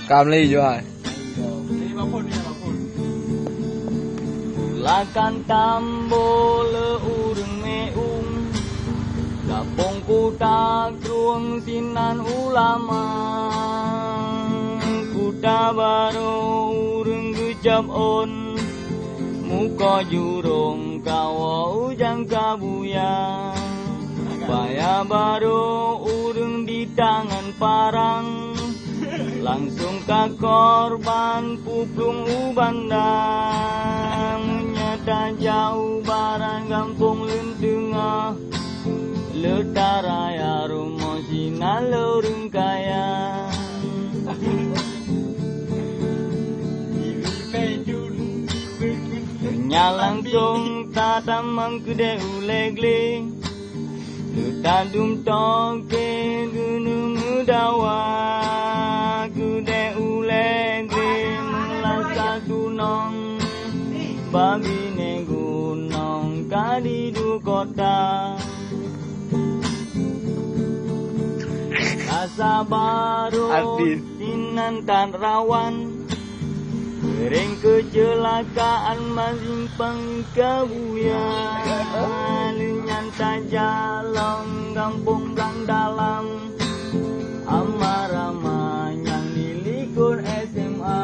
Kamli juga. Ini bapun ni bapun. Lakan tambo le urang meung. Kapong kuta kruang sinan ulama. Kuta baru urang gejam on. Muka jurung kawa ujang kabuya. Baya baru urang di tangan parang. Langsung ke korban puplung ubandang. Nyata jauh barang kampung lentengah. Letaraya rumah sina lorong kaya. Langsung tatamang kede ulegle. Letadum toke gunung udawa. Kede ulegle melasa tunong. Babine gunung kadidu kota. Asa baru sinan tan rawan. Kering kecelakaan masing pengkabuya. Linyan tajalong kampung blang dalam. Amar-amar yang dilikur SMA.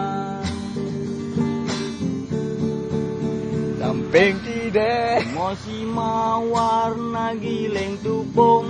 Samping tidak. Mosi mawar nagileng tupong.